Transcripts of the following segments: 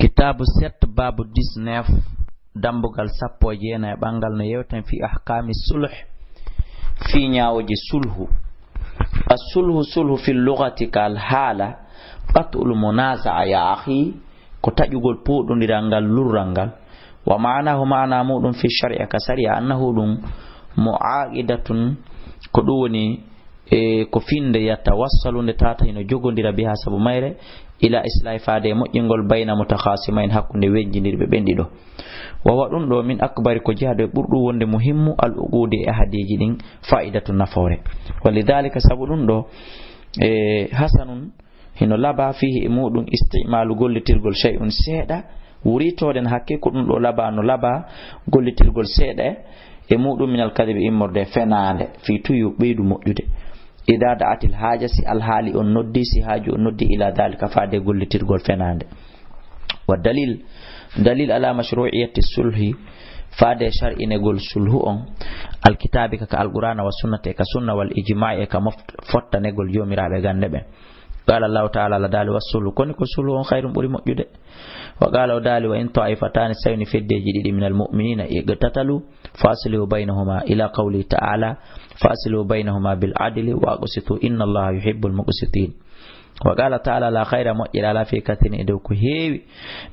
Kitab 7 babu 19 dambugal sappo jeena bangal no yewtan fi ahkami sulh fi nyaawoji sulhu. As-sulhu sulhu fi lughati kal hala qatul munaza'a ya akhi ko tajugol podondirangal lurrangal wa ma'anahu ma'ana mudum fi shar'i ka sariya annahu dum mu'aqidatun ko duwoni ko finde yatawassalu nde tata hino jogondira biha sabu mayre ila islahi faade moƴƴingol bayna mutakhasimain hakkunde wejjindirɓe ɓenɗiɗo wa waɗum ɗo min akbari ko jihade ɓurɗu wonde muhimmu al uqudi e hadiji ɗin fa'idatu nafore walidhalika sabu ɗum ɗo hasanun hino laba fihi e muɗum istimalu gollitirgol shay'un seeɗa wuritoɗen hakke ko ɗum ɗo laba no laba gollitirgol seeɗa e muɗum min alkadibi immorde fenande fi tuyu ɓeydu moƴƴude ida da'atil haja si alhaali on noddi si haaju on noddi ila dhalika faade gollitirgol fenande wa dalil ala mashru'iyyati sulhi faade shar'inegol sulhu on alkitabi ka alqur'ana wa sunnati ka sunna wal ijma'i ka fottanegol jomiraɓe gande ɓe qala Allah ta'ala la dali wasulhu koni ko sulhu on khairum ɓuri moƴƴude wa qala o dali wa in ta'ifatani sayni feddeji ɗiɗi min almu'minina iqtatalu fasilu baynahuma ila qawli ta'ala fasilu baynahuma bil adli wa aqsitu inna Allaha yuhibbul muqsitin wa qala ta'ala la khayra moƴƴira la fi kathirin edow ko heewi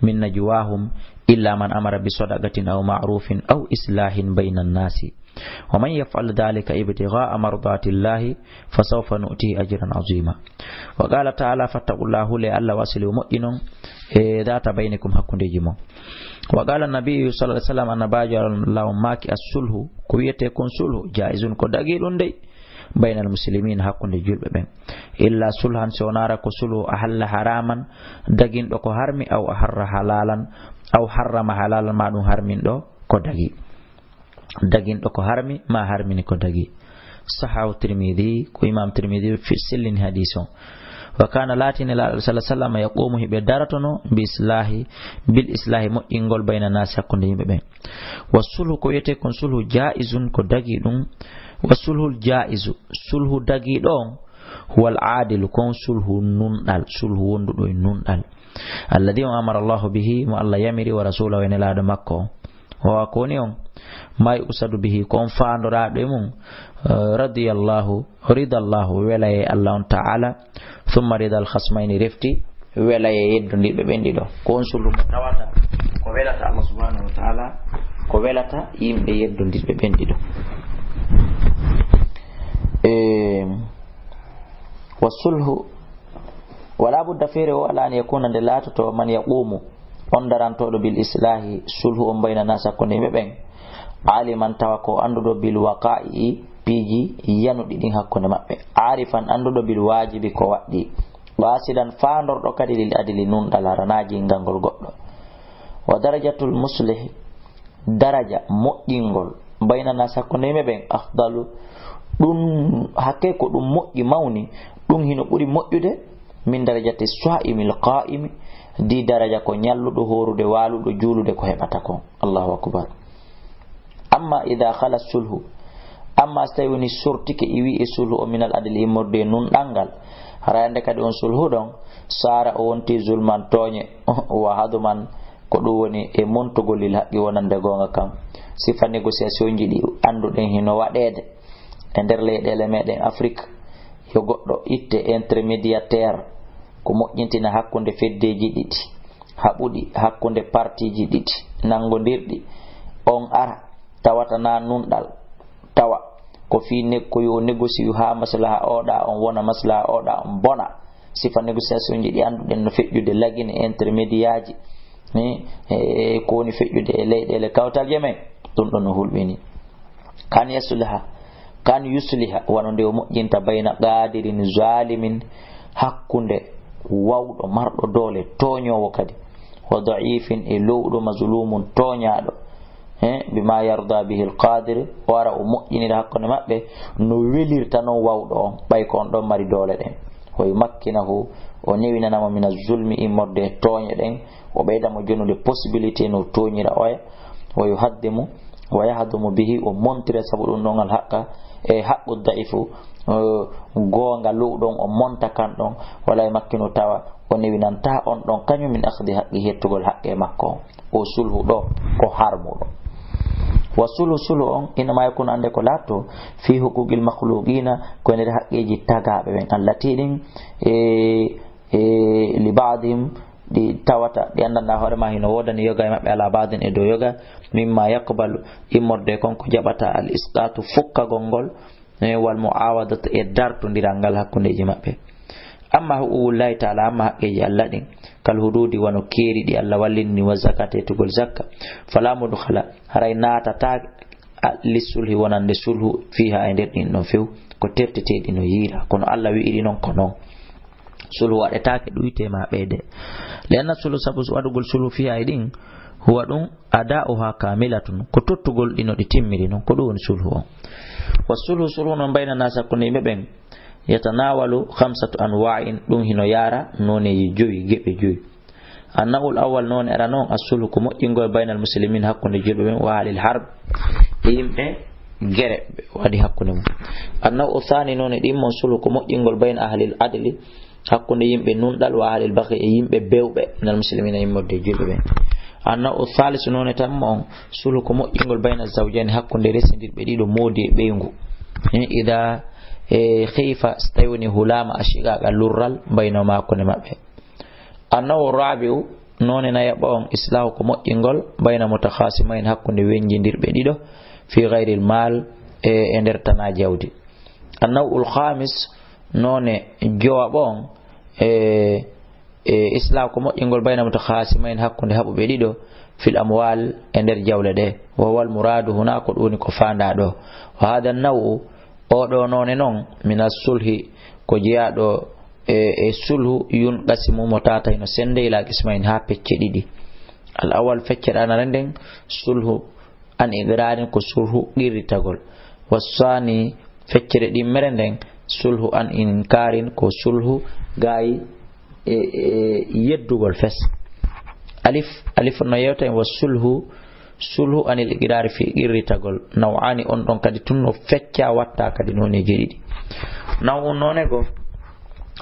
min najwahum illa man amara bi sadaqatin aw ma'rufin aw islahin bayna an-nasi wa man yaf'al dhalika ibtigha'a mardati Allahi fasawfa nu'tihi ajran 'azima wa qala ta'ala fattaqullaha li alla wasilu moƴƴinon e data baynikum hakkundeji mon wa qala an-nabiy sallallahu alaihi wasallam annabajo law maki as-sulhu ko wiyete kon sulhu jaizun ko dagi ɗum dey bainal muslimin hakkunde julɓe ɓen illa sulhan sonara ko sulhu ahalla haraman daginɗo ko harmi aw aharra halalan aw harrama halalan ma ɗum harmin ɗo ko dagi daginɗo ko harmi ma harmini ko dagi sahahu tirmidhi ko imam tirmidhi fi sillin hadison wa kana latini la sallallahu alaihi wasallam yaqumu hibe daratono bil islahi moƴƴingol bayna nas hakkunde yimɓe ɓen wasulhu ko yete kon sulhu jaizun ko dagi ɗum wasulhul jaizu sulhu dagi ɗon huwal adilu kon sulhu nunɗal sulhu wonduɗo e nunɗal alladhi amara Allahu bihi mo Allah yamiri wa rasulahu en laado makko o koni on may usadu bihi ko on faandoraɗo e mum ridallahu welaye Allah on ta'ala thumma ridal khasmayni refti welaye yeddondirɓe ɓenɗiɗo ko on sulhu tawata ko welata Allah subhanahu wa ta'ala ko welata yimɓe yeddondirɓe ɓenɗiɗo wasulhu wala budda feere o ala an yakuna nde laatoto man yaqumu on darantoɗo bil islahi sulhu on bayna nas hakkunde yimɓe ɓen aliman tawa ko anduɗo bil waqa'i piiji yanuɗi ɗin hakkunde maɓɓe arifan anduɗo bil wajibi ko waɗɗi wasidan faandorɗo kadi lil adili nunɗal haranaji ngalngol goɗɗo wa darajatul muslih daraja moƴƴingol bayna nas hakkunde yimɓe ɓen afdalu ɗum hakke ko ɗum moƴƴi mawni ɗum hino ɓuri moƴƴude min darajati sa'imil qa'imi di daraja ko nyalluɗo horude waluɗo juulude ko heɓata ko Allahu akbar amma idha khala sulhu amma so tawi woni sortike iwi e sulhu o minal adli immorde nunɗangal harande kadi on sulhu ɗon sara o wonti zulman tooñe wa haduman ko ɗum woni e montugol lil haqqi wonande gonga kam sifa négociation ji ɗi anduɗen hino waɗede e nder leyɗele meɗen Afrique yo goɗɗo itte intermédiataire ko moƴƴintina hakkunde feddeji ɗiɗi haɓuɗi hakkunde partiji ɗiɗi nangodirɗi on ara tawata na nunɗal tawa ko fi ko yo négocie ha maslaha oɗa on wona maslaha oɗa on bona sifa négociation ji ɗi anduɗen no feƴƴude lagine intermédiaji ko woni feƴƴude e leyɗele kawtalje men ɗum ɗon no hulɓini kan yusliha wano nde o moƴƴinta bayna qadirin zalimin hakkunde wawɗo marɗo doole toñowo kadi wa da'ifin e lowɗo mazlumun toñaɗo bima yarda bihi alqadir o ara o moƴƴinira hakkunde maɓɓe no welirta non wawɗo on ɓay ko on ɗon mari doole ɗen o yumakkinahu o newinanamo min azulmi immorde toñe ɗen o ɓeydamo jonude possibilité no toñira oya o yuhaddimu wa yahdumu bihi o montira sabu ɗum ɗon al haqqa e haqqu da'ifu gonga lowɗon o monta kan ɗon wala makkino tawa o newinanta on ɗon kañum min akhdi haqqi hettugol haqqe makko o sulhu ɗo ko harmuɗo. wa sulhu on inama yakun ande ko latto fi huquqil makhluqina ko nder haqqeji tagaɓe ɓen allati ɗin li ba'dihim ɗi tawata ɗi andanda hoorema hino wodani yoga e maɓɓe ala badin e dow yoga mimma yaqbalu immorde konko jaɓata al isqatu fukkagol ngol wal muawadatu e dartodiral ngal hakkundeji maɓɓe. amma huququllahi taala amma haqqeji Allah ɗin kal hududi wano keeri ɗi Allah wallini wa zakata etugol zakka fala mudkhala haray natata lissulhi wonande sulhu fiha e nder ɗin ɗon few ko terteteɗi no yiira kono Allah wi'iri noon ko noon sulhu waɗetake ɗuytema ɓeyde lianna sulhu sabu waɗugol sulhu fiha e ɗin huwa ɗum ada'uha kamilatun ko tottugol ɗino ɗi timmiri noon ko ɗum woni sulhu on. wa sulhu noon bayna nas hakkunde yimɓe ɓen yatanawalu 5 anwa'in ɗum hino yara noneji joyi geɓe joyi. annawul awwal noon era noon as-sulhu ko moƴƴingol baynal muslimin hakkunde julɓe ɓen wa ahlil harb e yimɓe gere waɗi hakkunde mum. annawu thani noon e ɗimmon sulhu ko moƴƴingol bayna ahlil adli hakkunde yimɓe nunɗal wa ahlil baghi e yimɓe bewɓe minal muslimina yimmorde julɓe ɓen. annawu thalisu noon e tammo on sulhu ko moƴƴingol bayna zawjani hakkunde resindirɓe ɗiɗo moodi e ɓeyngu ida khifa stawni hulama ashigaga lurral bayno makkunde maɓɓe. annawu rabi'u noon na yaɓa on islahu ko moƴƴingol bayna mutakhasimain hakkunde wenjindirɓe ɗiɗo fi ghayril mal e nder tana jawdi. annawul khamis noon jowaɓa on islahu ko moƴƴingol bayna mutakhasimain hakkunde haɓuɓe ɗiɗo fil amwal e nder jawle ɗe wa wal muradu huna ko ɗuni ko fanda ɗo. wa hada nawu oɗo noone noon mina sulhi ko jeyaɗo e sulhu yun qasimumo tata ino sende ila qismain ha pecce ɗiɗi. al awal feccere anare nden sulhu an igrarin ko sulhu qirritagol. wassani feccere ɗimmere nden sulhu an inkarin ko sulhu gayi yeddugol fes. alif no yewta en wa sulhu anil iqrari fi qirritagol naw'ani on ɗon kadi tunno fecca watta kadi noneji ɗiɗi. naw none go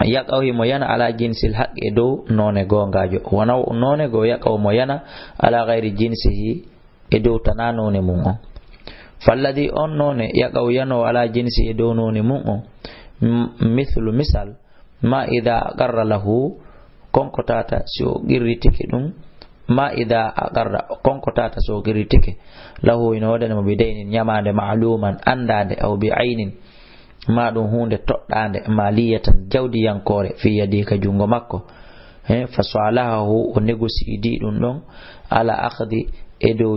yaqaw mo yana ala jinsil haqqe dow none gongajo wa naw none go yaqaw mo yana ala ghairi jinsihi e dow tana none mum on. falladi on none yaqaw yano ala jinsi e dow none mum on mithlu misal ma idha aqarra lahu konko tata so qirritike ɗum ma ida aqarra konko tata so qirritike lahu ina wadani mo bidaynin nyamande ma'luman andade aw bi aynin ma ɗum hunde toɗɗande maliyatan jawdi yankore fi yadi ka jungo makko fa salahahu o négociidi ɗum ɗon ala akhdi e dow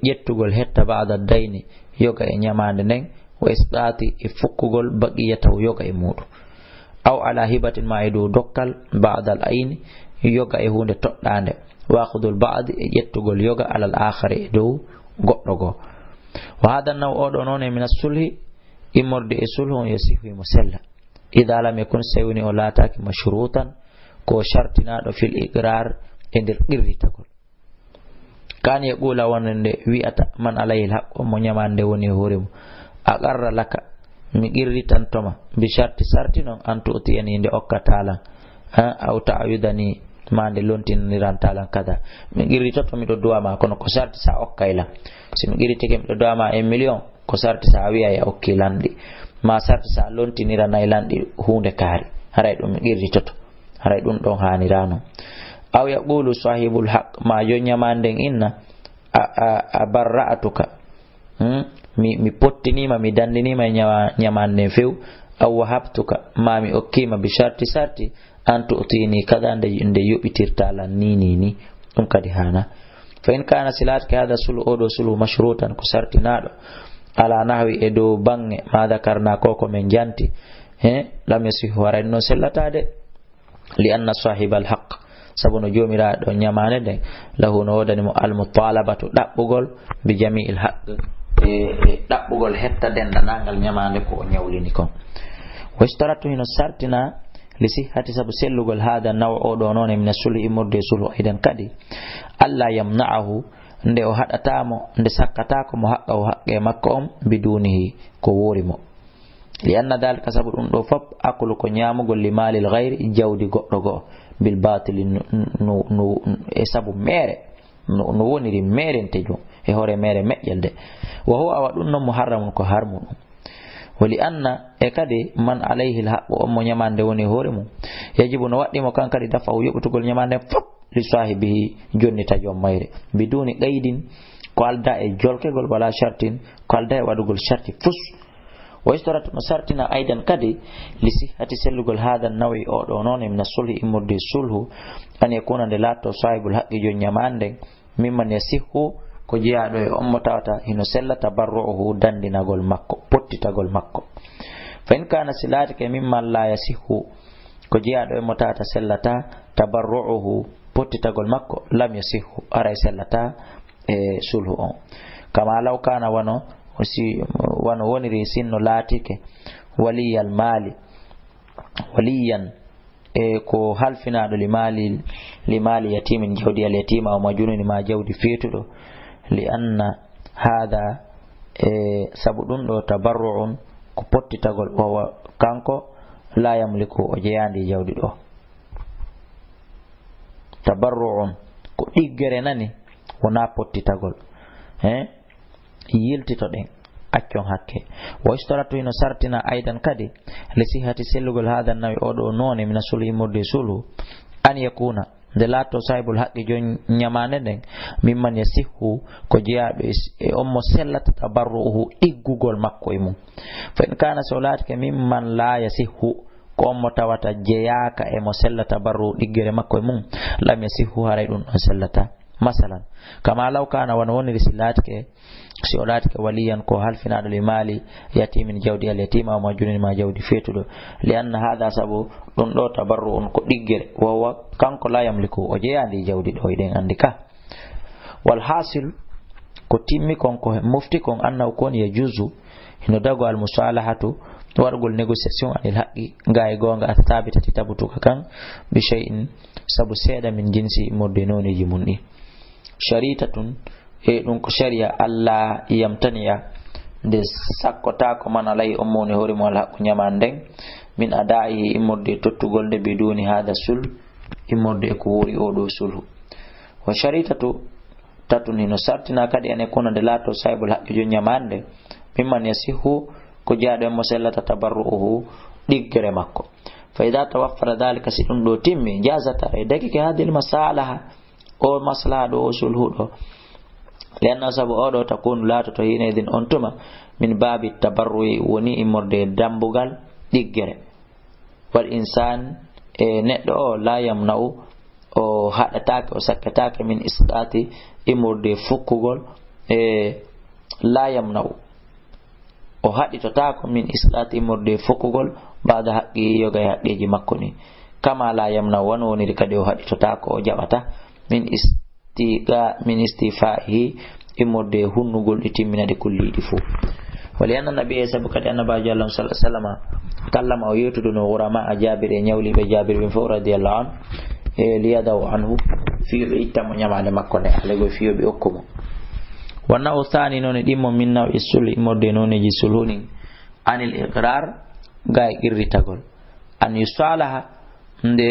ƴettugol hetta ba'da dayni yoga e nyamande nden wa isqati e fukkugol baqiyatahu yoga e muɗum aw ala hibatin ma e dow dokkal ba'da al ayni yoga e hunde toɗɗande واخذul ba'd e ƴettugol yoga alal akhari e dow goɗɗo go. wa hada naw oɗo noon e min as-sulhi immorde e sulhu yasihu mo sella idha lam yakun sawni o lataki mashrutan ko shartinaɗo fil iqrar e nder qirritagol. kan yaqula wonande wi'ata man alayhi al-haqq mo nyamande woni hooremo aqarra laka mi qirritantoma bi sharti sarti non an tu'tiyani nde okkatalan aw ta'yudani mande lontinirantalan kada mi qirritoto miɗo duwama kono ko sarti sa okkayla si mi qirritike miɗo duwama 1 million ko sarti sa wiya ya okki lanɗi ma sarti sa lontiniranayi lanɗi hunde kaari haray ɗum mi qirritoto haray ɗum ɗon hanirano. aw yaqulu sahibul haq ma jo nyamanden inna a barra'atuka mi pottinima mi dandinima nyamanden few aw wahabtuka ma mi okkima bi sharti sarti an tu'tini kada nde yuɓitirtalan ni ɗum kadi hana. fa in kana silatka hada sulhu oɗo sulhu mashrutan ko sartinaɗo ala nahwi e dow bange ma dakarna koko men janti lam yasihu waray noon sellatade li anna sahibal haq sabu no jomiraɗo nyamane nden lahu no wodanimo almutalabatu ɗaɓɓugol bi jami'il haq e ɗaɓɓugol hetta dendanagal nyamande ko o nyawlini kon. wa ishtaratu hino sartina lisihati sabu sellugol hada naw oɗo noon min sulhi immorde sulhu aidan kadi alla yamna'ahu nde o haɗatamo nde sakkatako mo haqqa o haqqe makko on bidunihi ko worimo li anna dalika sabu ɗum ɗo fop akulu ko ñamugol li malil ghayri jawdi goɗɗo go'o bil batil no e sabu mere no woniri merentejo e hore mere meƴƴelde wa huwa awa ɗum noon muharramun ko harmu ɗum wali anna e kadi man alayhi alhaqqu on mo ñamande woni hoore mum yajibu no waɗɗimo kan kadi dafa o yoɓutugol ñamande fop li sahibihi jonnita joom mayre biduni qaydin ko alda e jolkegol wala shartin ko alda e waɗugol sharti fus wa istaratu no sartina aidan kadi li sihhati sellugol hada nawi oɗo noon min sulhi immurde sulhu an yakuna nde latto sahibul haqqi jon ñamande mimman yasihhu ko jeyaɗo e on mo tawata hino sella tabarru'uhu dandinagol makko pottitagol makko fa in kana silatike mimman la yasihhu ko jeyaɗo e mo tawata sellata tabarru'uhu pottitagol makko lam yasihhu aray sellata e sulhu on kama law kana wano woniri sinno laatike waliyal mali waliyan e ko halfinaɗo li mali yatimin jawdi al yatima o majununi ma jawdi feetuɗo li anna hada sabu ɗum ɗo tabarru'un ko pottitagol o kanko la yamliku o jeyandi jawdi ɗo tabarru'un ko ɗiggere nani wona pottitagol yiltito ɗen accon hakke wa istaratu hino sartina aidan kadi li sihhati sellugol hada nawi oɗo none mina sulhu immorde sulhu an yakuna nde laatto sahibul haqqi jon ñamande nden mimman yasihhu ko jeyaɗo e on mo sellata tabarru'uhu ɗiggugol makko e mum fa in kana so laatike mimman la yasihhu ko on mo tawata jeyaka e mo sellata tabarru'u ɗiggere makko e mum lam yasihhu haray ɗum ɗon sellata masalan kama law kana wano woniri si o laatike waliyan ko halfinaɗo li mali yatimin jawdi al yatima o majunini ma jawdi feetuɗo li anna hada sabu ɗum ɗo tabarru on ko ɗiggere wowa kanko la yamliku o jeyandi jawdi ɗo eɗen andi ka wal hasil ko timmi kon ko mofti kon annahu kon yajuzu hino dago al musalahatu wargol négociation anil haqqi ga e gonga attabitati tabutuka kan bi shay'in sabu seeɗa min jinsi immorde noneji mum ɗi sharitatun e ɗum ko sharia allah yamtaniya nde sakkotako man alayi on mowni hoore mum ala haqqu ñaman nden min ada'ihi immorde tottugol nde biduni hada sul immorde e ko wori oɗo sulhu wa sharitatu tatun hino sartina kadi ane kono nde laato sahibul haqqi jo ñamande mimman yasihhu ko jeyaɗo en mo sellata tabarru'uhu ɗiggere makko fa ida tawaffara dhalika si ɗum ɗo timmi jazata e dakike hadil masalaha o maslaha ɗo o sulhu ɗo lianna sabu oɗo takunu laatoto hinedin on tuma min babi tabarru'i woni immorde dambugal ɗiggere wal insan e neɗɗo o la yamna'u o haɗatake o sakkatake min isqati immorde fukkugol e la yamna'u o haɗitotako min isqati immorde fukkugol bada haqqi yoga e haqqeji makko ni kama la yamna'u won woniri kadi o haɗitotako o jaɓata min istifa'ihi immorde hunnugol ɗi timminade kulliɗi fuu wali anna nabi sabu kadi annabajo allah sallallahu alaihi wasallam kallama o yewtude no wurama a jabir e ñawliɓe jabir ɓe fof radiyallahu an e liyadaw anhu fiyoɓe ittamo ñamade makko nde alego fiyoɓe okkumo wonna o thani noon e ɗimmo min naw e sulh immorde noneji sulhunin anil iqrar ga e qirritagol an yusalaha nde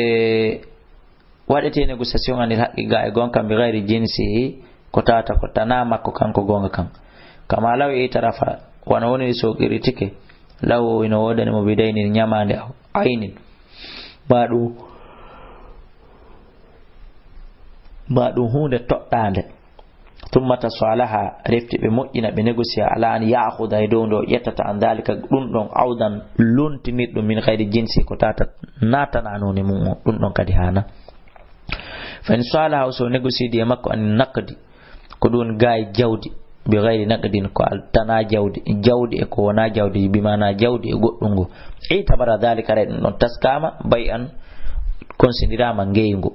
waɗete négociation anil haqqi ga e gonka bi gayri jinsihi ko tawata ko tana makko kanko gonga kan kama law e tarafa wana woni so qirritike law ino wodani mo bidayni ñamande aynin ma ɗum hunde toɗɗande tumma tasalaha refti ɓe moƴƴina ɓe négocier ala an ya'khuda e dow nde o ƴettata an dalika ɗum ɗon awdan lontinirɗum min gayri jinsi ko tawata natananoni mum o ɗum ɗon kadi hana fa in salaha so négocier di e makko an naqdi ko ɗum gaay jawdi bi gayri naqdin ko altana jawdi e ko wona jawdi bimana jawdi e goɗɗum ngo itabara dalika ray ɗum ɗon taskama bay an considirama ngeygu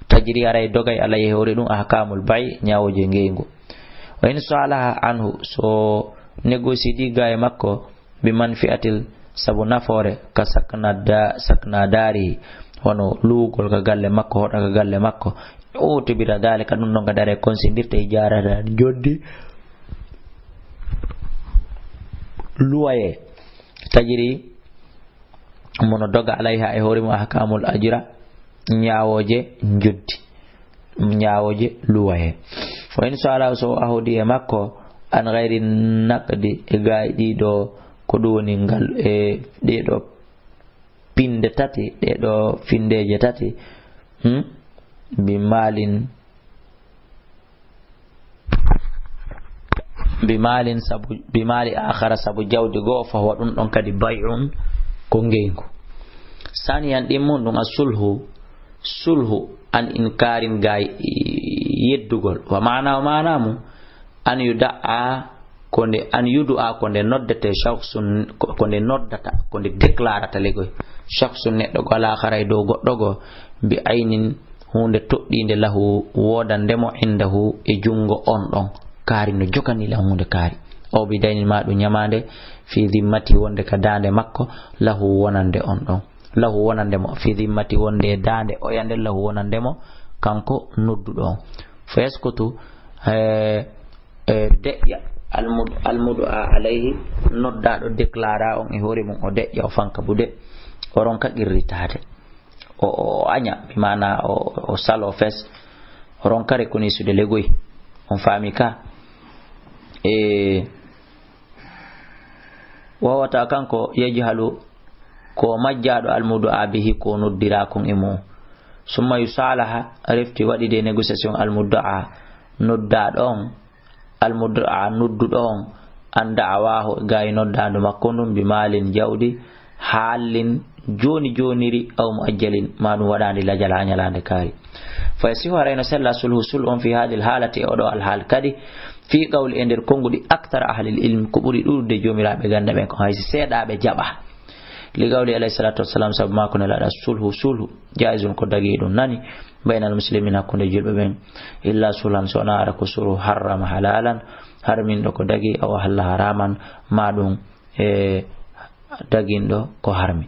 tajiri aray dogay ala e hoore ɗum ahkamul bay ñawoje ngeygu wa in salaha anhu so négocier di gaay makko bi manfi'atil sabu nafoore ka sakna dari hono luugol ka galle makko hoɗa ka galle makko o tibira dalika ɗum ɗon kadi are considirta e jarata joddi luwaye tajiri mono doga alayha e hoore mum ahkamul ajra nyawoje juddi nyawoje luwaye fa in sala so ahudi e makko an ghairi naqdi e gaidi do ko doni ngal e de do pinde tati de do findeje tati bimalin sabu bimali akhara sabu jawdi go fa huwa dun don kadi bay'un ko ngeengu saniyan dimmun dum sulhu an inkarin gay yeddugol wa ma'namu an yuda'a konde an yudu'a konde noddete shakhsun konde noddata konde declarata legoy shakhsun neddo go ala kharay do goddo go bi aynin hunde toddinde lahu wodandemo indahu e jungo on don kari no jokani la hunde kari o bi dayni madu nyamande fi dhimmati wonde ka dande makko lahu wonande on don lahu wonande mo fi dhimmati wonde dande o yande lahu wonande mo kanko noddudo fa yaskutu deya almudu'a alayhi nodda do déclara on e hore mum o deya o fanka bude o ronka irritade o anya bi mana o salo fes o ronka reconnaître legoy on fami ka wawata kanko yajhalu ko majjado almudu'a bihi ko noddira kon emo summa yusalaha refti wadi de négociation almudu'a nodda don almudu'a noddu don an da'awahu gay noddando makko dum bi malin jawdi halin joni joniri aw muajjalin manu wadandi la jala nyalande kari fa yasihu rayna salla sulhu on fi hadhihi alhalati odo alhal kadi fi qawl ender kongudi akthar ahli ilm ko buri durde jomirabe ganda be ko haysi sedabe jaba li qawli alayhi salatu wassalam sabu ma kuna la sulhu jaizun ko dagi dum nani bainal muslimina kunde julbe ben illa sulan sona ara ko suru harram halalan harmin do ko dagi aw halal haraman madum dagindo ko harmi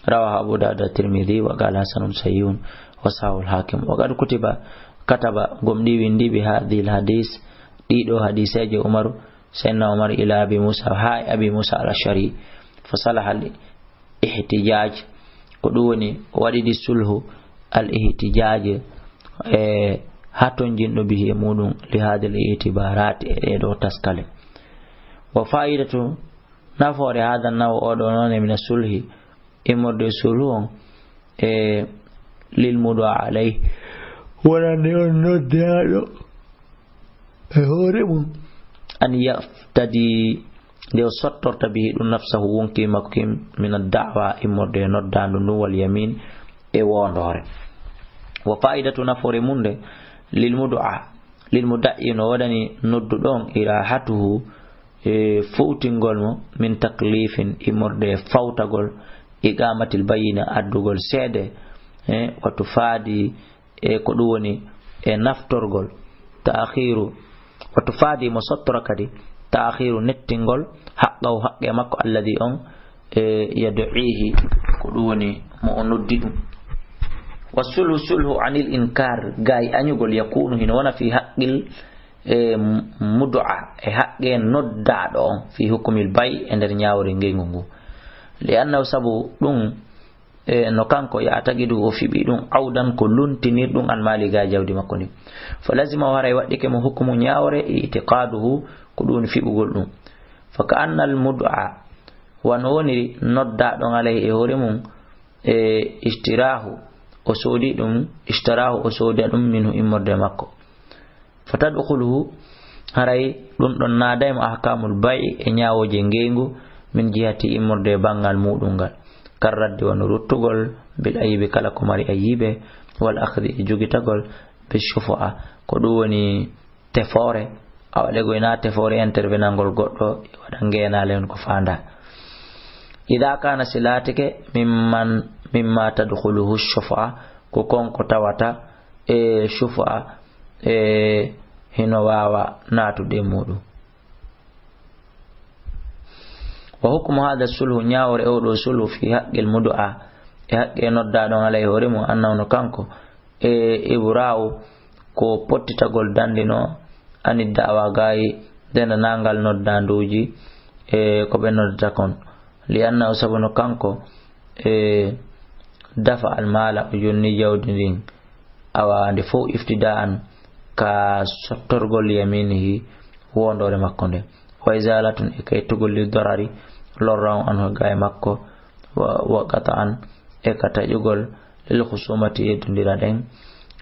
rawahu abu dawud tirmidhi wa qala hasanun sayyun wa sahul hakim wa qad kataba gomdi windi bi hadhil hadis dido hadisaje umar sayyidina umar ila abi musa abi musa al-ashari fa salaha al-ihtijaj ko duwoni wadi di sulhu al-ihtijaj haton jindo bihi mudum li hadhil itibarat e do taskale wa fa'idatu nafore hada naw odo non min sulhi imorde sulhu lil mudu alay wala no dialo horemu an yaftadi de sottorta bihi dum nafsahu wonki makim min ad-da'wa imorde noddando nu wal yamin e wondore wa fa'idatu nafore munde lil muda'i no wadani noddu don irahatuhu foutingol mo min taklifin imorde fawtagol igamatil bayina addugol seede watu faadi ko duwoni naftorgol ta'khiru watu faadi mo sottora kadi ta'khiru nettingol haqqe makko alladhi on yad'ihi ko duwoni mo noddi dum wasulhu anil inkar gay anyugol yakunu hina wana fi haqqil mud'a haqqe noddado on fi hukmil bay ender nyaawre ngengu li anna sabu dum no kanko ya tagidu o fibi dum awdan ko luntinir dum an mali ga jawdi makko ni fa lazima wara wadike mo hukmu nyaawre itiqaduhu ko dum fibugol dum fa ka anna al mud'a wa noni nodda don alay e hore mum istirahu o sodi dum istirahu o sodi dum minhu imorde makko fatadkhuluhu haray dum don naday mo ahkamul bay e nyaawoje ngengu min jihati imorde bangal mudungal karradde won ruttugol bil ayibi kala ko mari ayibe wal akhdhi jugitagol bi shufa'a ko do woni tefore awale goyna tefore intervenangol goddo wada ngenale on ko fanda ida kana silatike mimma tadkhuluhu shufa'a ko konko tawata shufa'a hino wawa natude mudu wa hukmu hada sulhu nyaawre o do sulhu fi haqqil mud'a haqqe nodda don alay horemo annaw kanko ibra'u ko pottitagol dandino ani da'wa gayi dena nangal noddanduji ko be nodda kon li anna sabuno kanko dafa almala yonni jawdi din awande fo iftida'an ka sottorgol yaminihi wondore makko nde wa izalatun e kaytugol li darari lorran an gaay makko wa qata'an e katajugol lil khusumati yedundira den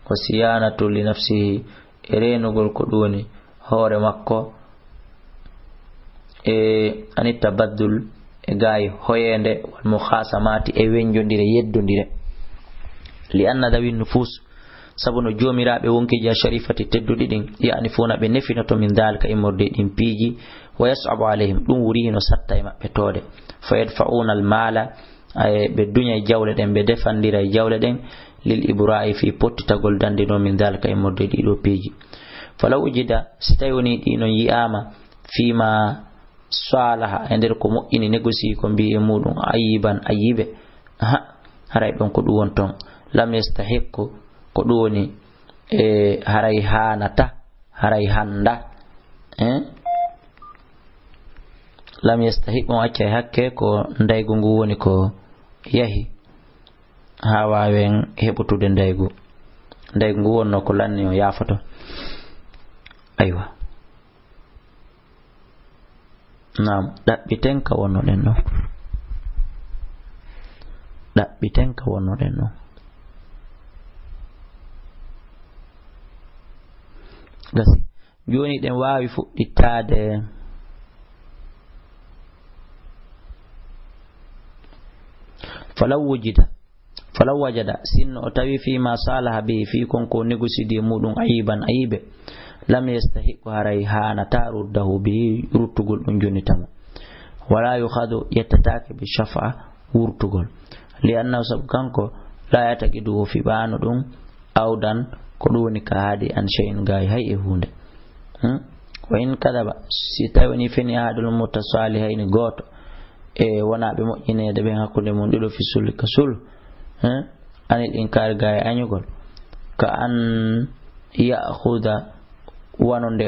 wa siyanatu li nafsihi e renugol ko duni hore makko e ani tabaddul e gaay hoyende wal mukhasamati e wenjondire yeddondire li anna dawi nufus sabuno jomiraɓe wonkiji a sharifati teddudi ɗin yani funa ɓe nefinoto min dalika immorde ɗin piiji wa yasabu alayhim ɗum wuri hino satta e maɓɓe toode fa yadfa'una almala ɓe duña e jawle ɗen ɓe defandira e jawle ɗen lil ibra'i fi pottitagol dandino min dalika immorde ɗiɗo piiji falaw ujida si tawi woni ɗinon yiyama fima salaha e nder ko moƴƴini négocie ko mbi e muɗum ayiban ayibe haray ɗon ko ɗum won ton lam yastahiqu ko ɗum woni haray hanata haray handa lam yastahiqu acca e hakke ko ndaygu ngu woni ko yahi ha wawen heɓutude ndaygu ngu wonno ko lanni o yafoto aywa nam ɗaɓɓiten ka wonnoɗen ɗo ɗaɓɓiten ka wonnoɗen ɗo gasi joni ɗen wawi fuɗɗittade falaw wajada sinno o tawi fima salaha bihi fi konko négocidi muɗum ayiban ayibe lam yastahiqu haray hanata ruddahu bihi ruttugol ɗum joni tamo wala yuhadu yettatake bi shafa wurtugol li annahu sabu kanko la yataqiduhu fiɓano ɗum awdan ko ɗum woni ka haadi an shay'in gaay hay e hunde wa in kadaba si tawi ni feni ahadul mutasalihaini goto e wonaɓe moƴƴinede ɓen hakkude mum ɗiɗo fi sulli ka sul anil inkari gaay añugol ka an ya'khuda wononde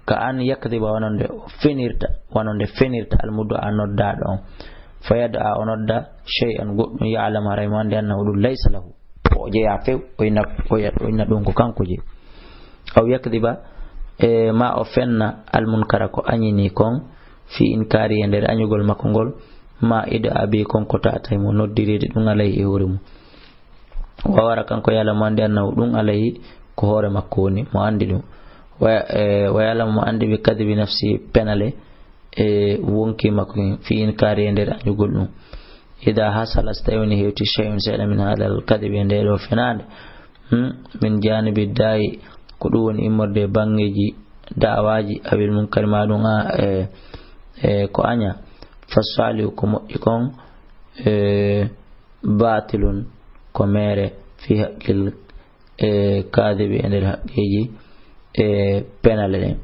ka an yakdiba wononde fenirta almuddo a noddaɗo on fa yada o nodda shay'an goɗɗum ya'lam haray mo ande annahu ɗum laysa lahu o jeeya few o inna ɗum ko kanko je aw yakdiba ma o fenna almunkara ko añini kon fi inkari e nder añugol makko ngol ma ida abi konko tatay mo noddirede ɗum alayi e hoore mum o wara kanko yala mo andi annahu ɗum alayi ko hoore makko woni mo andi ɗum wa yala mo andi bi kadibi nafsi penale e wonki makko fi inkari e nder añugol ɗum ida hasala stayoni hewti shay'un seeɗa min hada al kadibi e nder ɗo fenade min janibi dayi ko ɗum woni immorde bangeji da'awaji abil munkari ma ɗum ko aña fasalihu ko moƴƴi kon batilun ko mere fi haqqil kadibi e nder haqqeji penale ɗen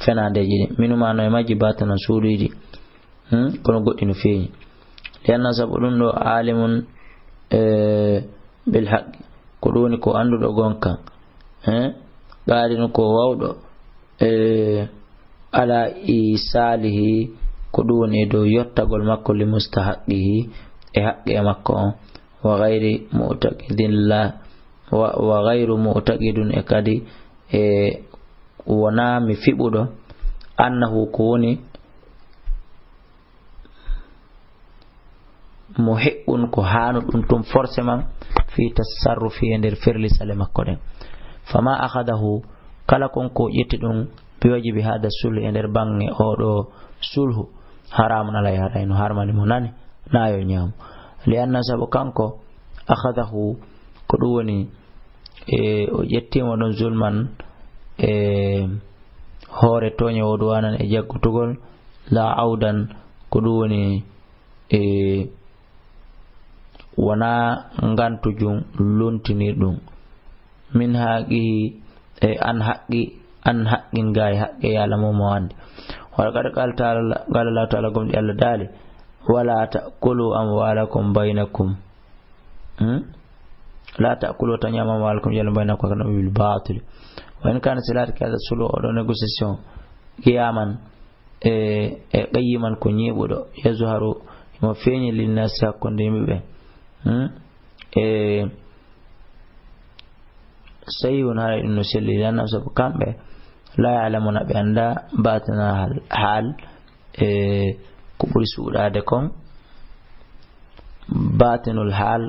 fenandeji ɗin minumano e majji batanan suuɗuji kono goɗɗi no feeñi lianna sabu ɗum ɗo alimun bil haqqi ko ɗum woni ko anduɗo gonka qaadino ko wawɗo ala isalihi ko ɗum woni e dow yottagol makko li mustahaqqihi e haqqe e makko on wa ghayri mu'taqidun e kadi e wona mi fiɓuɗo annahu ko woni mo heɓɓun ko haanu ɗum tum forcément fi tasarrufi e nder ferlisale makko ɗen fama akhadahu kala konko ƴetti ɗum bi wajibi hada sulhu e nder bange oɗo sulhu haramun alay haray no harmani mo nani nayo ñaamu li anna sabu kanko akhadahu ko ɗum woni o ƴettimo ɗon zulman hoore toñe woɗuwanan e jaggutugol la awdan ko ɗum woni wona ngantujum lontinir ɗum min haqihi an haqqin gaay haqqe yala momo ande wala kada qala Allah ta'ala gomɗi Allah daali wala ta'kulu amwalakum bainakum la ta'kulu tanyama amwalakum yalla bainakum kana bil batil wa in kana salat kaza sulu odo négociation qiyaman qayyiman ko nyibudo yazharu mo feñi linnasi hakkunde yimɓe سيون هاي إنه سلي لأنه سبقان به لا يعلمون بأن باتنا حال كبر سورة دكم باطن الحال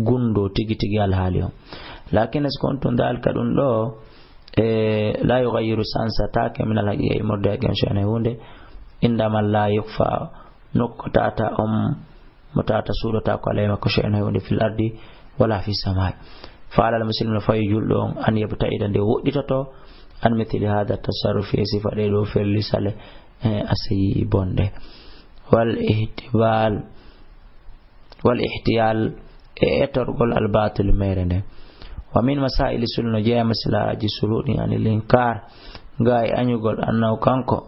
غندو تيجي تيجي الحال يوم لكن إذا كنتم ذلك دون له لا يغير سانساتاك من الحقيقة مرده كنشان هونده عندما لا يخفى نقطة متاتا سورة عليما كشان هونده في الأرض ولا في السماء فعلى المسلم فيجول لهم أن يبتعد عن ديوتو أن مثل هذا التصرف في صفة له في اللسان أسي بونده والاحتيال اترقل الباطل ميرنه ومن مسائل سلنا جاء مثل جسلوني يعني الإنكار غاي أن يقول أنه كانكو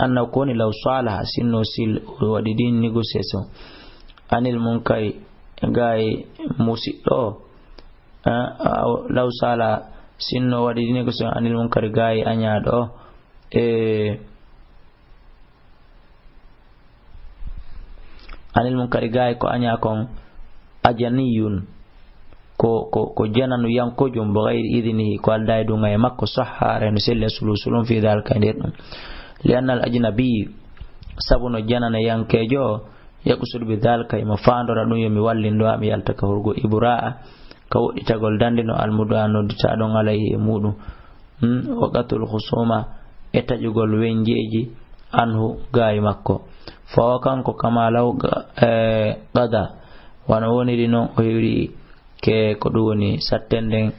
أنه كوني لو صالح سنو سيل وديدين نيغوسيسو أن المنكر غاي موسيقو لو صالح سنو وديدين نيغوسيسو أن المنكر غاي أنيادو أن المنكر غاي كو أنياكم أجنيون ko jananu yanko jum bghayr idnihi ko alday du ngay makko sahara no selle sulusulun fi dalka ndedum lianna al ajnabi sabuno janana yankejo yakusud bi dalka ma faandora dum yomi wallindo am yalta ka hurgo ibraa ka woditagol dandino almudano ditadon alayhi mudum waqatul khusuma etajugol wenjeji anhu gaay makko fa kanko kama law qada wana woni dino o yuri ke ko duwoni sattenden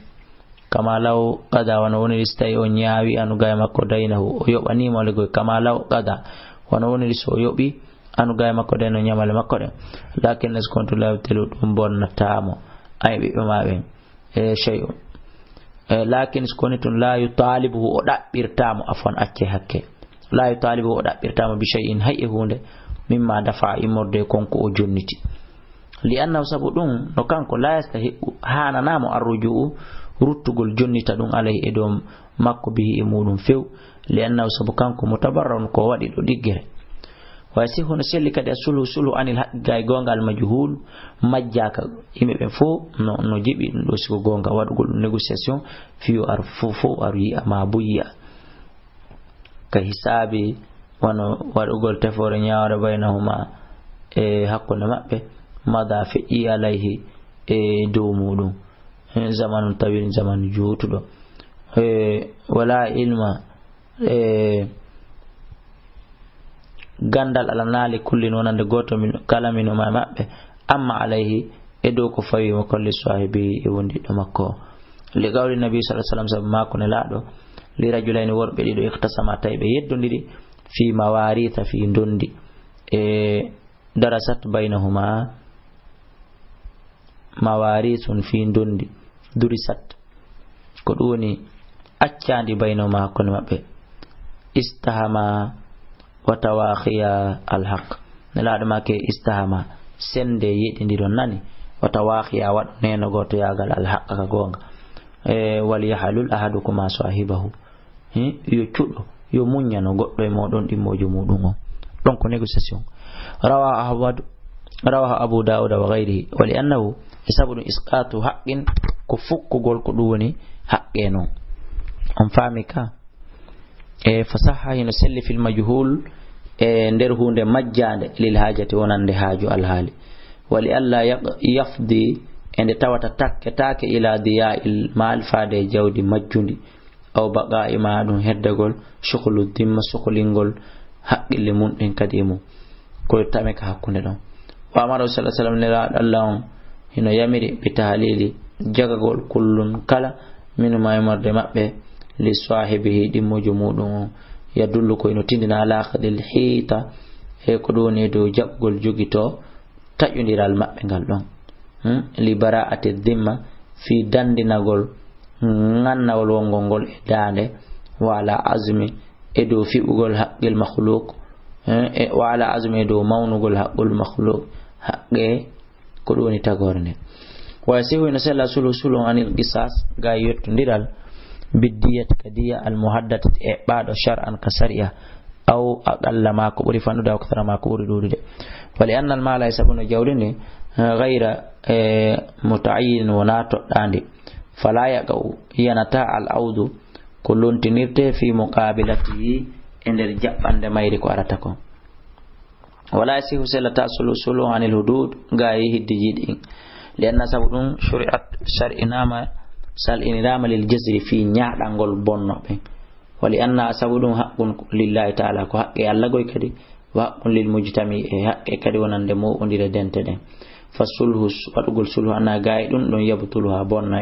kama law qada wana woni stay o nyaawi anu gaay makko daynahu o yobani mo lego kama law qada wana woni so yobi anu gaay makko dayno nyamale makko de lakin nas kontu law telu dum bonna taamo ay bi maabe shay'un lakin skonitun la yutalibu o dabbirtamo afwan acce hakke la yutalibu o dabbirtamo bi shay'in hayy hunde mimma dafa imorde konko o jonniti li'annahu sabudun no kanko la yastahiqu hana namo arrujuu ruttugol jonnita dum alayhi edom makko bihi e mudum few li'annahu sabu kanko mutabarran ko wadi do diggere wasi hono selli kadi sulu anil haqqi gongal majhul majjaka yimbe be fo no jibi do siko gonga wadugol négociation fiyo ar fo ari ama buya ka hisabi wano wadugol tefore nyaawre baynahuma hakkunde mabbe mada fi alayhi do mudum zamanu tawil zamanu juutudo wala ilma gandal ala naali kulli nonande goto min kala min ma mabbe amma alayhi edo ko fawi mo kolli sahibi e wondi do makko li gawli nabi sallallahu alaihi wasallam mako ne laado li rajulaini worbe dido ikhtasama taybe yeddondiri fi mawaritha fi ndondi darasat bainahuma mawarithun fi ndondi durisat ko doni accandi bainahuma ko mabbe istahama wa tawakhiya alhaq nelaado make istahama sende yedindiro nani wa tawakhiya wad neno goto yagal alhaq ka gonga wal yahalul ahadukum sahibahu yo cudo yo munyano goddo e modon dimmojo mudum on donc négociation rawahu abu daud wa ghayrihi wa li'annahu isabu isqatu haqqin ko fukkugol ko duwoni haqqe non on famika fasaha hino selli fil majhul nder hunde majjande lil hajati wonande haaju alhali wali alla yafdi ende tawata takke ila diya'il mal faade jawdi majjundi aw baqa imadun heddagol shukhulu dimma sukhlingol haqqille mun den kadimu ko tameka hakkunde don wa amara sallallahu alaihi wasallam Allah hino yamiri bi tahlili jagagol kullun kala min maymorde mabbe li sahibihi dimmojo mudum yadullu ko ino tindina ala khadil hita e ko doni do jabbgol jogito tajundiral mabbe gal don li bara'ati dhimma fi dandinagol ngannawol wongol e dande wala azmi e do fi'ugol haqqil makhluq e wala azmi do mawnugol haqqul makhluq haqqe ko doni tagorne wa sihu ina sala sulu anil qisas ga yottondiral biddiyat kadiya al muhaddath e baado shar'an ka sharia أو أقل ما كبر فنود أو أكثر ما كبر دود. ولأن المال يسبون جولين غير متعين وناتو عندي فلا يقع ينتاع العود كل تنيرته في مقابلته إن الجب عند ما يريك أرتكم. ولا يسيه سلة سلو عن الحدود غايه الدجيد لأن سبب شرعت شرعنامة سالإنرام للجزر في نعد أنقل بنا ولأن سبب حق لله تعالى حق الله قوي كدي وحق للمجتمع حق كدي ونندمو وندير دنتدين فالسلح وتقول سلح أنا غايد لن يبطلها بنا